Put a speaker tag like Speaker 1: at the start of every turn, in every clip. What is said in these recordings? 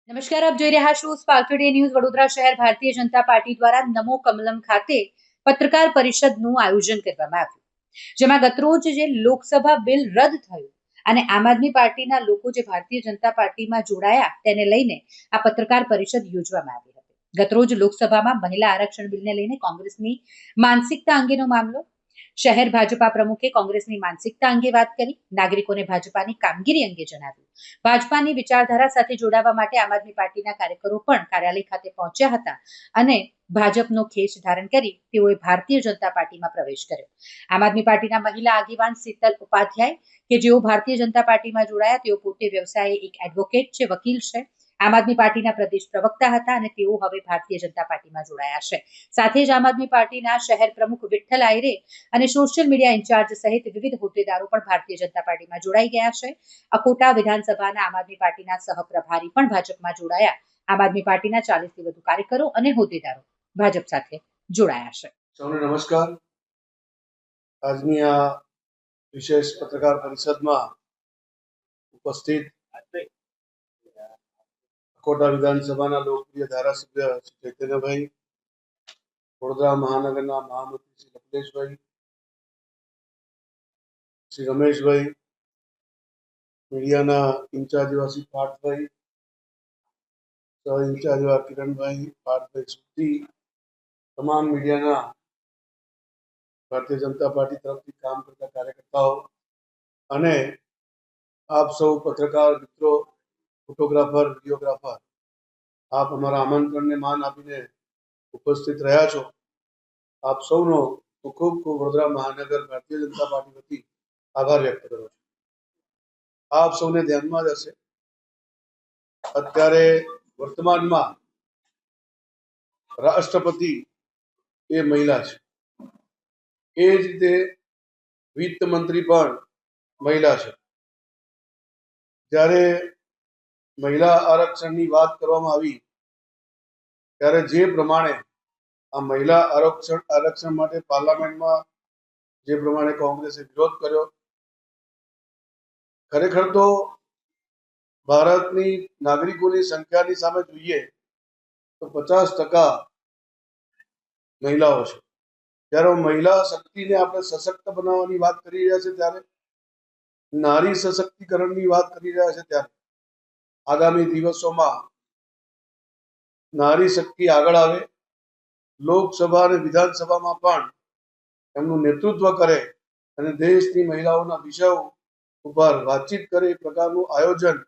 Speaker 1: નમસ્કાર, આપ જોઈ રહ્યા છો સ્પાર્ક ટુડે ન્યૂઝ. વડોદરા શહેર ભારતીય જનતા પાર્ટી દ્વારા નમો કમલમ ખાતે પત્રકાર પરિષદનું આયોજન કરવામાં આવ્યું, જેમાં ગતરોજ જે લોકસભા બિલ રદ થયું અને આમ આદમી પાર્ટીના લોકો જે ભારતીય જનતા પાર્ટીમાં જોડાયા તેને લઈને આ પત્રકાર પરિષદ યોજવામાં આવી હતી. ગતરોજ લોકસભામાં મહિલા આરક્ષણ બિલને લઈને કોંગ્રેસની માનસિકતા અંગેનો મામલો, શહેર ભાજપા પ્રમુખે કોંગ્રેસની માનસિકતા અંગે વાત કરી, નાગરિકોને ભાજપાની કામગીરી અંગે જણાવ્યું. ભાજપાની વિચારધારા સાથે જોડાવા માટે આમ આદમી પાર્ટીના કાર્યકરો પણ કાર્યાલય ખાતે પહોંચ્યા હતા અને ભાજપનો ખેસ ધારણ કરી તેઓએ ભારતીય જનતા પાર્ટીમાં પ્રવેશ કર્યો. આમ આદમી પાર્ટીના મહિલા આગેવાન શીતલ ઉપાધ્યાય કે જેઓ ભારતીય જનતા પાર્ટીમાં જોડાયા, તેઓ પોતે વ્યવસાયે એક એડવોકેટ છે, વકીલ છે, આમ આદમી પાર્ટીના પ્રદેશ પ્રવક્તા હતા અને તેઓ હવે ભારતીય જનતા પાર્ટીમાં જોડાયા છે. સાથે જ આમ આદમી પાર્ટીના શહેર પ્રમુખ વિઠ્ઠલ આયરે અને સોશિયલ મીડિયા ઇન્ચાર્જ સહિત વિવિધ હોદ્દેદારો પણ ભારતીય જનતા પાર્ટીમાં જોડાઈ ગયા છે. અકોટા વિધાનસભાના આમ આદમી પાર્ટીના સહપ્રભારી પણ ભાજપમાં જોડાયા. આમ આદમી પાર્ટીના 40 થી વધુ કાર્યકરો અને હોદ્દેદારો ભાજપ સાથે જોડાયા છે.
Speaker 2: સૌને નમસ્કાર. આજની આ વિશેષ પત્રકાર પરિષદમાં ઉપસ્થિત અકોટા વિધાનસભાના લોકપ્રિય ધારાસભ્ય શ્રી ચૈતન્યભાઈ, વડોદરા મહાનગરના મહામંત્રી શ્રી કપિલેશભાઈ, શ્રી રમેશભાઈ, મીડિયાના ઇન્ચાર્જ એવા શ્રી પાર્થભાઈ, સહ ઇન્ચાર્જ એવા કિરણભાઈ, પાર્થભાઈ સુરતી, તમામ મીડિયાના ભારતીય જનતા પાર્ટી તરફથી કામ કરતા કાર્યકર્તાઓ અને આપ સૌ પત્રકાર મિત્રો, ફોટોગ્રાફર, વિડીયોગ્રાફર, આપ અમારા આમંત્રણને માન આપીને ઉપસ્થિત રહ્યા છો. આપ સૌનો ખૂબ ખૂબ વડોદરા મહાનગર ભારતીય જનતા પાર્ટી વતી આભાર વ્યક્ત કરું છું. આપ સૌને ધ્યાનમાં જ હશે, અત્યારે વર્તમાનમાં રાષ્ટ્રપતિ એ મહિલા છે, એ જ રીતે વિત્ત મંત્રી પણ મહિલા છે. જ્યારે મહિલા આરક્ષણની વાત કરવામાં આવી ત્યારે જે પ્રમાણે આ મહિલા આરક્ષણ માટે પાર્લામેન્ટમાં જે પ્રમાણે કોંગ્રેસે વિરોધ કર્યો, ખરેખર તો ભારતની નાગરિકોની સંખ્યાની સામે જોઈએ તો 50% મહિલાઓ છે. જ્યારે મહિલા શક્તિને આપણે સશક્ત બનાવવાની વાત કરી રહ્યા છે, ત્યારે નારી સશક્તિકરણની વાત કરી રહ્યા છે, ત્યારે આગામી દિવસોમાં નારી શક્તિ આગળ આવે, લોકસભા અને વિધાનસભામાં પણ એમનું નેતૃત્વ કરે અને દેશની મહિલાઓના વિષયો ઉપર વાતચીત કરે એ પ્રકારનું આયોજન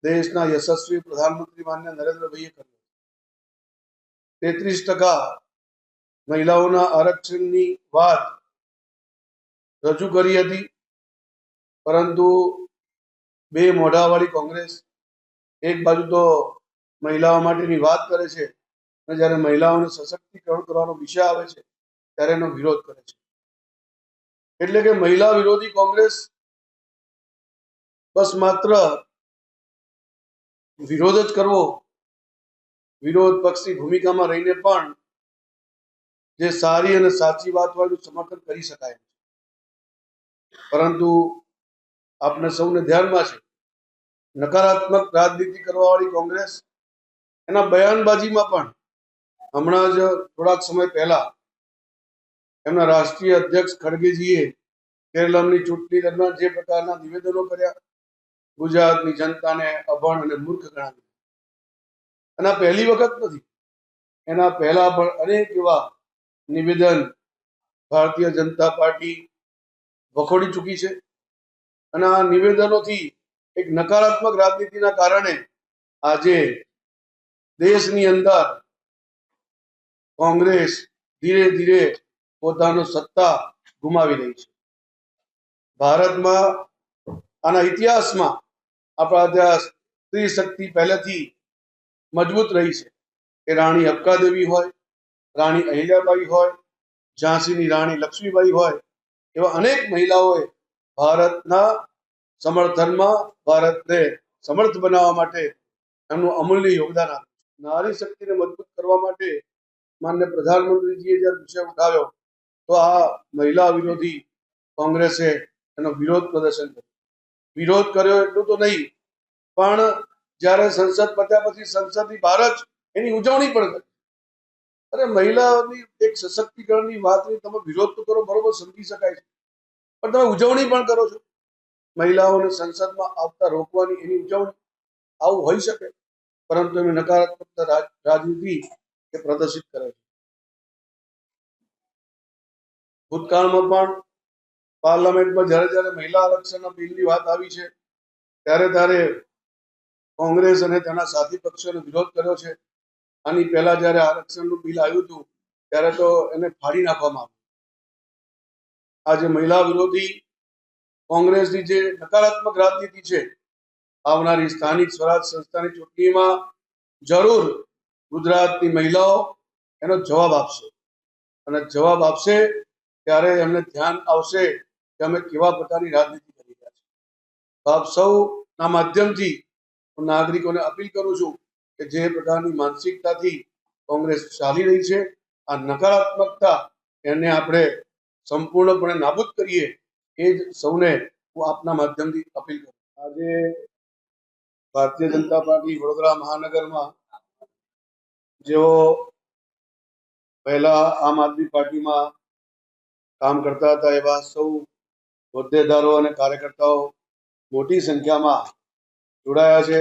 Speaker 2: દેશના યશસ્વી પ્રધાનમંત્રી માન્ય નરેન્દ્રભાઈએ કર્યું. 33% મહિલાઓના આરક્ષણની વાત રજૂ કરી હતી, પરંતુ બે મોઢાવાળી કોંગ્રેસ એક બાજુ તો મહિલાઓ માટેની વાત કરે છે અને જ્યારે મહિલાઓને સશક્તિકરણ કરવાનો વિષય આવે છે ત્યારે એનો વિરોધ કરે છે. એટલે કે મહિલા વિરોધી કોંગ્રેસ બસ માત્ર વિરોધ જ કરવો, વિરોધ પક્ષની ભૂમિકામાં રહીને પણ જે સારી અને સાચી વાત હોય એનું સમર્થન કરી શકાય, પરંતુ આપને સૌને ધ્યાનમાં છે નકારાત્મક રાજનીતિ કરવાવાળી કોંગ્રેસ એના બયાનબાજીમાં પણ હમણાં જ થોડાક સમય પહેલા એમના રાષ્ટ્રીય અધ્યક્ષ ખડગેજીએ કેરળની ચૂંટણી દરમિયાન જે પ્રકારના નિવેદનો કર્યા, ગુજરાતની જનતાને અભણ અને મૂર્ખ ગણાવી. અને આ પહેલી વખત નથી, એના પહેલા પણ અનેક એવા નિવેદન ભારતીય જનતા પાર્ટી વખોડી ચૂકી છે. અને આ નિવેદનોથી એક નકારાત્મક રાજનીતિના કારણે આજે દેશની અંદર કોંગ્રેસ ધીરે ધીરે પોતાનો સત્તા ગુમાવી રહી છે. ભારતમાં આના ઇતિહાસમાં આપણા ત્યાં સ્ત્રી શક્તિ પહેલેથી મજબૂત રહી છે. એ રાણી અબકાદેવી હોય, રાણી અહિલ્યાબાઈ હોય, ઝાંસીની રાણી લક્ષ્મીબાઈ હોય, એવા અનેક મહિલાઓએ ભારતના સમર્થનમાં, ભારતને સમર્થ બનાવવા માટે એમનું અમૂલ્ય યોગદાન આપ્યું. નારી શક્તિને મજબૂત કરવા માટે માન્ય પ્રધાનમંત્રીજીએ જ્યારે વિષય ઉઠાવ્યો તો આ મહિલા વિરોધી કોંગ્રેસે એનો વિરોધ પ્રદર્શન કર્યું. વિરોધ કર્યો એટલું તો નહીં, પણ જ્યારે સંસદ પત્યા પછી સંસદની બહાર જ એની ઉજવણી પણ કરી. અરે મહિલાઓની એક સશક્તિકરણની વાતની તમે વિરોધ તો કરો, બરોબર, સમજી શકાય છે, પણ તમે ઉજવણી પણ કરો છો. મહિલાઓને સંસદમાં આવતા રોકવાની એની ઉજવણી, આવું હોઈ શકે? પરંતુ એની નકારાત્મક રાજનીતિ એ પ્રદર્શિત કરે છે. ભૂતકાળમાં પણ પાર્લામેન્ટમાં જ્યારે જ્યારે મહિલા આરક્ષણના બિલની વાત આવી છે ત્યારે કોંગ્રેસ અને તેના સાથી પક્ષોને વિરોધ કર્યો છે. આની પહેલા જ્યારે આરક્ષણનું બિલ આવ્યું હતું ત્યારે તો એને ફાડી નાખવામાં આવ્યું. આજે મહિલા વિરોધી કોંગ્રેસની જે નકારાત્મક રાજનીતિ છે, આવનારી સ્થાનિક સ્વરાજ સંસ્થાની ચૂંટણીમાં જરૂર ગુજરાતની મહિલાઓ એનો જવાબ આપશે, અને જવાબ આપશે ત્યારે એમને ધ્યાન આવશે કે અમે કેવા પ્રકારની રાજનીતિ કરી રહ્યા છીએ. આપ સૌના માધ્યમથી હું નાગરિકોને અપીલ કરું છું કે જે પ્રકારની માનસિકતાથી કોંગ્રેસ ચાલી રહી છે, આ નકારાત્મકતા, એને આપણે સંપૂર્ણપણે નાબૂદ કરીએ, એ જ સૌને હું આપના માધ્યમથી અપીલ કરું. આજે ભારતીય જનતા પાર્ટી વડોદરા મહાનગરમાં, જેઓ પહેલા આમ આદમી પાર્ટીમાં કામ કરતા હતા, એવા સૌ હોદ્દેદારો અને કાર્યકર્તાઓ મોટી સંખ્યામાં જોડાયા છે.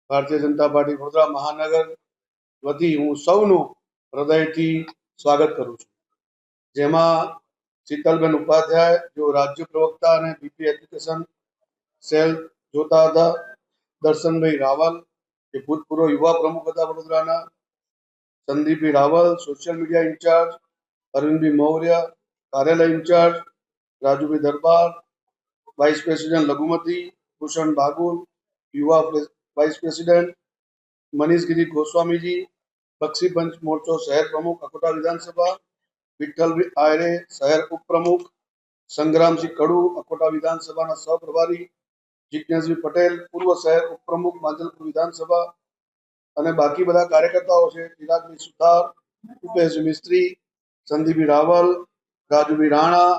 Speaker 2: ભારતીય જનતા પાર્ટી વડોદરા મહાનગર વતી હું સૌનું હૃદયથી સ્વાગત કરું છું. જેમાં શીતલબેન ઉપાધ્યાય, જેઓ રાજ્ય પ્રવક્તા અને બીપી એજ્યુકેશન સેલ જોતા હતા, દર્શનભાઈ રાવલ, જે ભૂતપૂર્વ યુવા પ્રમુખ હતા વડોદરાના, Sandipbhai Raval, social media incharge, Arvindbhai Maurya, કાર્યાલય incharge, Rajubhai Darbar, vice president લઘુમતી, ભૂષણ બાગુલ, યુવા વાઇસ પ્રેસિડેન્ટ, મનીષગીરી ગોસ્વામીજી, બક્ષી પંચ મોરચો શહેર પ્રમુખ અકોટા વિધાનસભા, વિઠ્ઠલભાઈ આયરે, શહેર ઉપપ્રમુખ, સંગ્રામસિંહ કડુ, અકોટા વિધાનસભાના સહપ્રભારી, જિજ્ઞેશભાઈ પટેલ, પૂર્વ શહેર ઉપપ્રમુખ, માંજલપુર વિધાનસભા, અને બાકી બધા કાર્યકર્તાઓ છે, ચિરાગભાઈ સુથાર, ઉપેશ મિસ્ત્રી, સંદીપભાઈ રાવલ, રાજુભાઈ રાણા,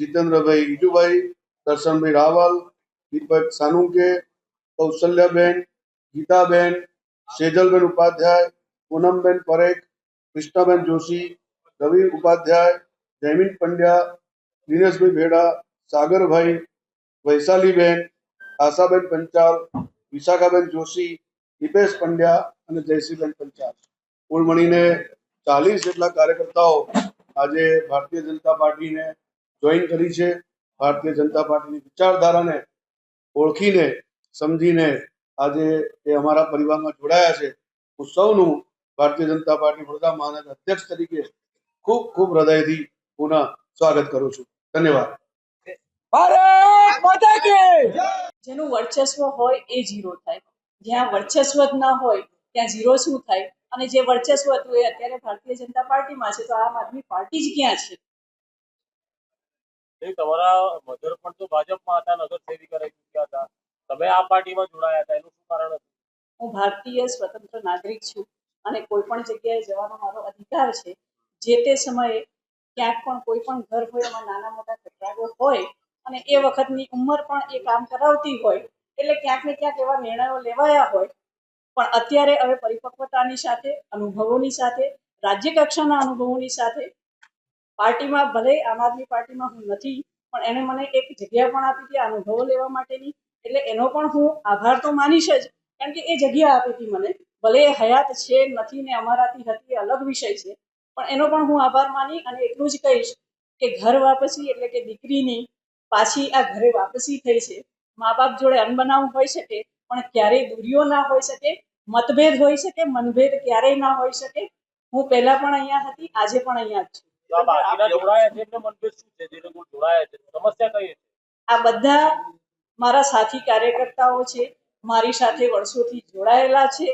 Speaker 2: જીતેન્દ્રભાઈ ઈજુભાઈ, દર્શનભાઈ રાવલ, દીપક સાનુકે, કૌશલ્યાબેન, ગીતાબેન, સેજલબેન ઉપાધ્યાય, પૂનમબેન પરેખ, કૃષ્ણાબેન જોશી, રવિ ઉપાધ્યાય, જયમીન પંડ્યા, દિનેશભાઈ ભેડા, સાગરભાઈ, વૈશાલીબેન, આશાબેન પંચાલ, વિશાખાબેન જોશી, દિપેશ પંડ્યા અને જયશ્રીબેન પંચાલ, કુલ મળીને 40 જેટલા કાર્યકર્તાઓ આજે ભારતીય જનતા પાર્ટીને જોઈન કરી છે. ભારતીય જનતા પાર્ટીની વિચારધારાને ઓળખીને, સમજીને આજે એ અમારા પરિવારમાં જોડાયા છે. હું સૌનું ભારતીય જનતા પાર્ટી વડોદરા મહાનગર અધ્યક્ષ તરીકે ખૂબ ખૂબ હૃદયથી પુનઃ સ્વાગત કરું છું. ધન્યવાદ.
Speaker 3: ભારત માતા કી જય.
Speaker 4: જેનું વર્ચસ્વ હોય એ ઝીરો થાય, જ્યાં વર્ચસ્વ જ ના હોય ત્યાં ઝીરો શું થાય? અને જે વર્ચસ્વ હતું એ અત્યારે ભારતીય જનતા પાર્ટીમાં છે, તો આમ આદમી પાર્ટી જ ક્યાં છે?
Speaker 3: તમારા મધર પણ તો ભાજપમાં હતા, નગર સેવિકા રહી ચૂક્યા હતા, તમે આ પાર્ટીમાં જોડાયા હતા, એનું શું કારણ હતું?
Speaker 4: હું ભારતીય સ્વતંત્ર નાગરિક છું અને કોઈ પણ જગ્યાએ જવાનો મારો અધિકાર છે. જે તે સમયે ક્યાંક પણ કોઈ પણ ઘર હોય એમાં નાના મોટા તકરારો હોય અને એ વખતની ઉંમર પણ એ કામ કરાવતી હોય, એટલે ક્યાંક ને ક્યાંક એવા નિર્ણયો લેવાયા હોય. પણ અત્યારે હવે પરિપક્વતાની સાથે, અનુભવોની સાથે, રાજ્ય કક્ષાના અનુભવોની સાથે, પાર્ટીમાં ભલે આમ આદમી પાર્ટીમાં હું નથી, પણ એને મને એક જગ્યા પણ આપી હતી અનુભવો લેવા માટેની, એટલે એનો પણ હું આભાર તો માનીશ જ, કારણ કે એ જગ્યા આપી હતી મને. ભલે એ હયાત છે નથી ને અમારાથી હતી એ અલગ વિષય છે, પણ એનો પણ હું આભાર માની અને એટલું જ કહીશ કે ઘર વાપસી એટલે કે દીકરીની પાછી આ ઘરે વાપસી થઈ છે. મા બાપ જોડે અનબનાવ હોઈ શકે પણ ક્યારેય દૂરીઓ ના હોઈ શકે, મતભેદ હોઈ શકે, મનભેદ ક્યારેય ના હોઈ શકે. હું પહેલા પણ અહીંયા હતી, આજે પણ અહીંયા જ છું.
Speaker 3: બાકીના જોડાયા છે એટલે મતભેદ શું છે? જે લોકો જોડાયા છે સમસ્યા કઈ છે?
Speaker 4: આ બધા મારા સાથી કાર્યકર્તાઓ છે, મારી સાથે વર્ષોથી જોડાયેલા છે.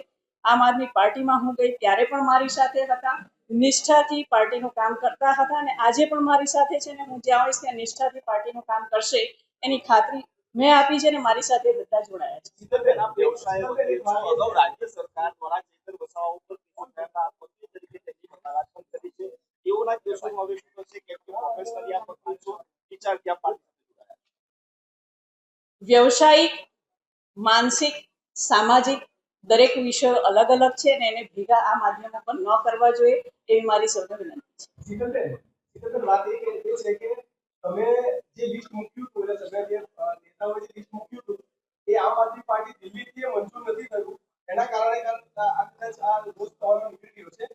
Speaker 4: આમ આદમી પાર્ટીમાં હું ગઈ ત્યારે પણ મારી સાથે હતા, નિષ્ઠાથી પાર્ટીનું કામ કરતા હતા અને આજે પણ મારી સાથે છે ને હું જ્યાં હોઈશ ત્યાં નિષ્ઠાથી પાર્ટીનું કામ કરશે એની ખાતરી મેં આપી છે ને મારી સાથે બધા જોડાયા છે.
Speaker 3: રાજ્ય સરકાર દ્વારા ચેતર વસાવા ઉપર મંત્રી તરીકે તેમની વકાલત પણ કરી છે. એઓના કેસોમાં હવે શું થશે? કેમ કે પ્રોફેશનલી આ પક્ષો વિચાર ક્યાં પાર્ટી
Speaker 4: વ્યવસાયિક, માનસિક, સામાજિક દરેક વિષયો અલગ અલગ છે અને એને ભેગા આ માધ્યમો પર ન કરવા જોઈએ એવી મારી સૌને વિનંતી છે.
Speaker 3: શીતલબેન, વાત એ છે કે તમે જે લિસ્ટ મૂક્યું હતું એટલે તમે જે નેતાઓએ જે લિસ્ટ મૂક્યું હતું એ આમ આદમી પાર્ટી દિલ્હીથી મંજૂર નથી થયું, એના કારણે આ રોષ થવાનો નીકળી ગયો છે.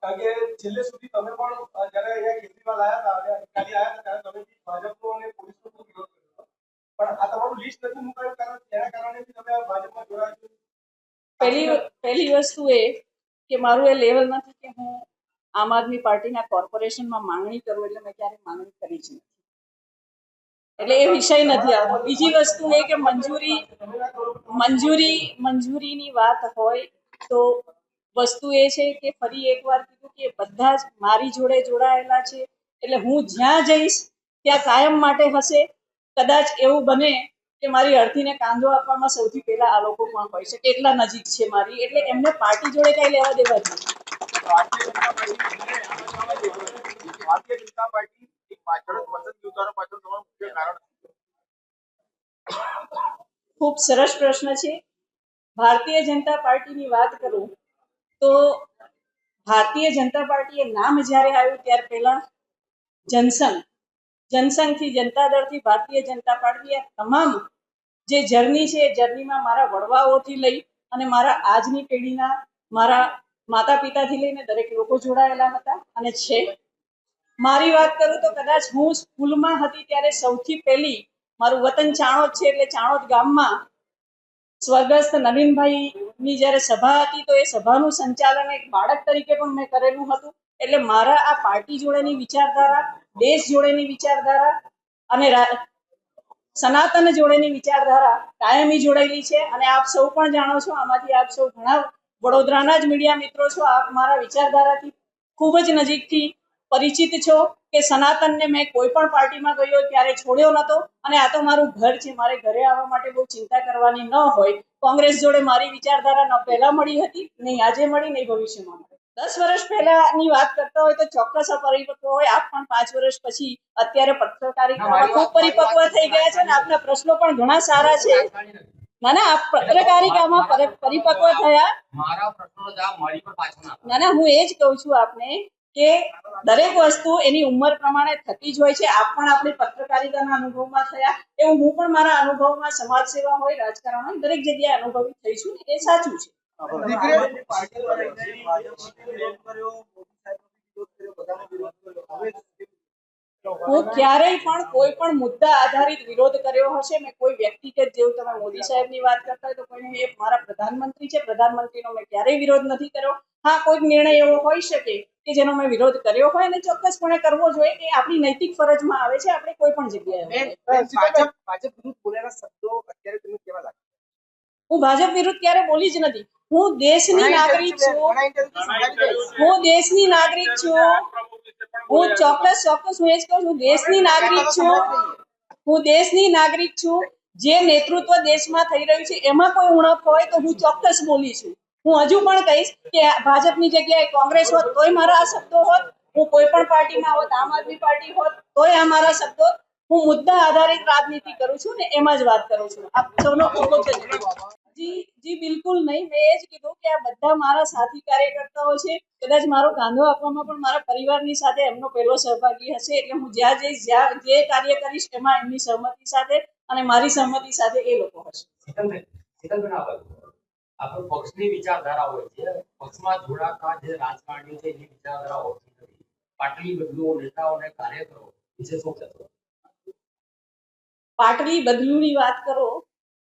Speaker 3: કારણ કે છેલ્લે સુધી તમે પણ જ્યારે અહીંયા કેજરીવાલ આવ્યા હતા અને અધિકારી આવ્યા હતા ત્યારે તમે ભાજપનો અને પોલીસનો ખૂબ વિરોધ કર્યો હતો, પણ આ તમારું લિસ્ટ નથી મુકાયું કારણ એના કારણે તમે ભાજપમાં જોડાયા.
Speaker 4: પહેલી વસ્તુ એ કે મારું એ લેવલ નથી કે હું આમ આદમી પાર્ટીના કોર્પોરેશનમાં માંગણી કરું, એટલે મેં ક્યારેય માંગણી કરી જ નથી, એટલે એ વિષય નથી આવતો. બીજી વસ્તુ એ કે મંજૂરીની વાત હોય તો વસ્તુ એ છે કે ફરી એકવાર કીધું કે બધા જ મારી જોડે જોડાયેલા છે, એટલે હું જ્યાં જઈશ ત્યાં કાયમ માટે હશે. કદાચ એવું બને કે મારી અર્થીને કાંદો આપવામાં સૌથી પહેલા આ લોકો પણ હોય છે, એટલા નજીક છે મારી, એટલે એમને પાર્ટી જોડે કઈ લેવા દેવા નથી.
Speaker 3: ભારતીય જનતા પાર્ટી પાછળ પસંદગી ઉતારવા પાછળ તમારું મુખ્ય કારણ
Speaker 4: ખૂબ સરસ પ્રશ્ન છે. ભારતીય જનતા પાર્ટીની વાત કરું તો ભારતીય જનતા પાર્ટીએ નામ જ્યારે આવ્યું ત્યાર પહેલા જનસંઘથી જનતા દળથી ભારતીય જનતા પાર્ટી આ તમામ જે જર્ની છે એ જર્નીમાં મારા વડવાઓથી લઈ અને મારા આજની પેઢીના મારા માતા પિતાથી લઈને દરેક લોકો જોડાયેલા હતા અને છે. મારી વાત કરું તો કદાચ હું સ્કૂલમાં હતી ત્યારે સૌથી પહેલી મારું વતન ચાણોદ છે, એટલે ચાણોદ ગામમાં સ્વર્ગસ્થ નવીનભાઈની જ્યારે સભા હતી તો એ સભાનું સંચાલન એક બાળક તરીકે પણ મેં કરેલું હતું. એટલે મારા આ પાર્ટી જોડેની વિચારધારા, દેશ જોડેની વિચારધારા અને સનાતન જોડેની વિચારધારા કાયમી જોડાયેલી છે. અને આપ સૌ પણ જાણો છો, આમાંથી આપ સૌ ઘણા વડોદરાના જ મીડિયા મિત્રો છો, આપ મારા વિચારધારાથી ખૂબ જ નજીકથી પરિચિત છો કે સનાતનને મેં કોઈ પણ પાર્ટીમાં ગયો ત્યારે છોડ્યો નતો, અને આ તો મારું ઘર છે, મારે ઘરે આવવા માટે બહુ ચિંતા કરવાની ન હોય. કોંગ્રેસ જોડે મારી વિચારધારા ન પહેલા મળી હતી, નહીં આજે મળી, નહીં ભવિષ્યમાં મળે. 10 વર્ષ પહેલાની વાત કરતા હોય તો ચોક્કસ અપરિપક્વ હોય. આપ પણ 5 વર્ષ પછી અત્યારે પત્રકારિતામાં ખૂબ પરિપક્વ થઈ ગયા છે અને આપના પ્રશ્નો પણ ઘણા સારા છે. ના, આપ પત્રકારિતામાં પરિપક્વ થયા. ના, હું એ જ કહું છું આપને કે દરેક વસ્તુ એની ઉંમર પ્રમાણે થતી જ હોય છે. આપ પણ આપણી પત્રકારિતાના અનુભવમાં થયા, એવું હું પણ મારા અનુભવમાં સમાજ સેવા હોય, રાજકારણ હોય, દરેક જગ્યાએ અનુભવી થઈ છું. એ સાચું છે. હું ક્યારેય પણ કોઈ પણ મુદ્દા આધારિત વિરોધ કર્યો હશે? મેં કોઈ વ્યક્તિગત, જેવું તમે મોદી સાહેબની વાત કરતા હોય તો કોઈને એ મારા પ્રધાનમંત્રી છે, પ્રધાનમંત્રીનો મેં ક્યારેય વિરોધ નથી કર્યો. હા, કોઈક નિર્ણય એવો હોઈ શકે કે જેનો મેં વિરોધ કર્યો હોય અને ચોક્કસપણે કરવો જોઈએ, એ આપણી નૈતિક ફરજમાં આવે છે. આપણે કોઈ પણ જગ્યાએ
Speaker 3: ભાજપ વિરુદ્ધ બોલેલા શબ્દો અત્યારે તમને કેવા લાગે?
Speaker 4: હું ભાજપ વિરુદ્ધ ક્યારે બોલી જ નથી. હું દેશની નાગરિક છું. હું દેશની નાગરિક છું. હું ચોક્કસ હું એ જ કહું છું, દેશની નાગરિક છું. હું દેશની નાગરિક છું. જે નેતૃત્વ દેશમાં થઈ રહ્યું છે એમાં કોઈ ઉણપ હોય તો હું ચોક્કસ બોલી છું. હું હજુ પણ કહીશ કે ભાજપની જગ્યાએ કોંગ્રેસ હોત તોય મારા આ શબ્દો હોત, હું કોઈ પણ પાર્ટીમાં હોત, આમ આદમી પાર્ટી હોત તોય આ મારા શબ્દો. હું મુદ્દા આધારિત રાજનીતિ કરું છું ને એમાં જ વાત કરું છું. આપ સૌનો ખૂબ ખૂબ ધન્યવાદ. જી બિલકુલ નહીં. મેં એ જ કીધું કે આ બધા મારા સાથી કાર્યકર્તાઓ છે. કદાચ મારો કાંધો આપવામાં પણ મારા પરિવારની સાથે એમનો પહેલો સહભાગી હશે. એટલે હું જ્યાં જઈશ, જ્યાં જે કાર્ય કરીશ એમાં એમની સહમતિ સાથે અને મારી સહમતિ સાથે એ લોકો હશે.
Speaker 5: આપણો પક્ષની વિચારધારા હોય છે, પક્ષમાં જોડાતા જે રાજકારણીઓ છે એની વિચારધારા હોતી નથી. પાટલી બદલુઓ, નેતાઓ અને કાર્યકરો વિશે શું કહેશો?
Speaker 4: પાટલી બદલુની વાત કરો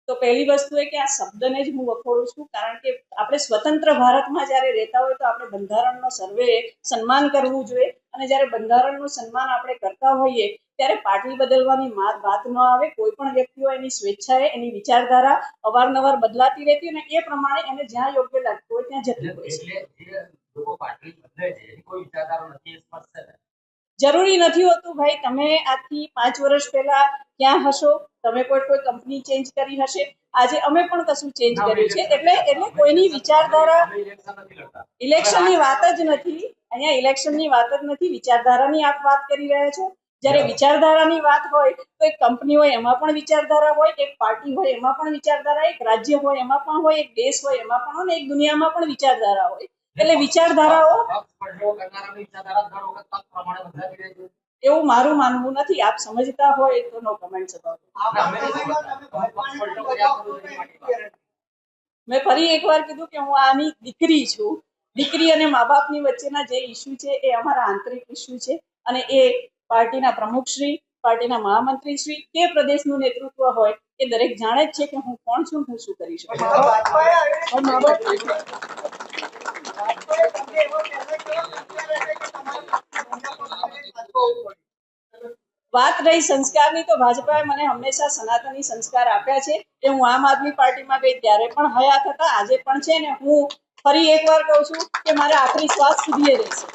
Speaker 4: તો પહેલી વસ્તુ એ કે આ શબ્દને જ હું વખોડું છું. કારણ કે આપણે સ્વતંત્ર ભારતમાં જ્યારે રહેતા હોય તો આપણે બંધારણનો સર્વે સન્માન કરવું જોઈએ, અને જ્યારે બંધારણનું સન્માન આપણે કરતા હોઈએ ત્યારે પાટલી બદલવાની વાત ન આવે. કોઈ પણ વ્યક્તિઓ એની સ્વેચ્છાએ એની વિચારધારા અવારનવાર બદલાતી રહેતી અને એ પ્રમાણે એને જ્યાં યોગ્ય લાગતું હોય ત્યાં જતી હોય છે. જરૂરી નથી હોતું ભાઈ. તમે આજથી 5 વર્ષ પહેલા ક્યાં હશો? તમે કોઈ કંપની ચેન્જ કરી હશે. આજે અમે પણ કશું ચેન્જ કર્યું છે. એટલે કોઈની વિચારધારા, ઇલેક્શનની વાત જ નથી અહીંયા. ઇલેક્શનની વાત જ નથી, વિચારધારાની આપ વાત કરી રહ્યા છો. જ્યારે વિચારધારાની વાત હોય તો એક કંપની હોય એમાં પણ વિચારધારા હોય, એક પાર્ટી હોય એમાં પણ વિચારધારા, એક રાજ્ય હોય એમાં પણ હોય, એક દેશ હોય એમાં પણ હોય, એક દુનિયામાં પણ વિચારધારા હોય. એટલે વિચારધારાઓ એવું મારું માનવું નથી. આપ સમજતા હોય તો નો કમેન્ટ્સ અબાઉટ. મેં ફરી એકવાર કીધું કે હું આની દીકરી છું. દીકરી અને મા બાપની વચ્ચેના જે ઇસ્યુ છે એ અમારા આંતરિક ઇસ્યુ છે અને એ પાર્ટીના પ્રમુખશ્રી, પાર્ટીના મહામંત્રીશ્રી કે પ્રદેશનું નેતૃત્વ હોય એ દરેક જાણે જ છે કે હું કોણ છું, હું શું કરી શકું. વાત રહી સંસ્કારની, તો ભાજપાએ મને હંમેશા સનાતની સંસ્કાર આપ્યા છે. એ હું આમ આદમી પાર્ટીમાં ગઈ ત્યારે પણ હયાત હતા, આજે પણ છે ને હું ફરી એકવાર કહું છું કે મારા આખરી શ્વાસ સુધી એ રહેશે.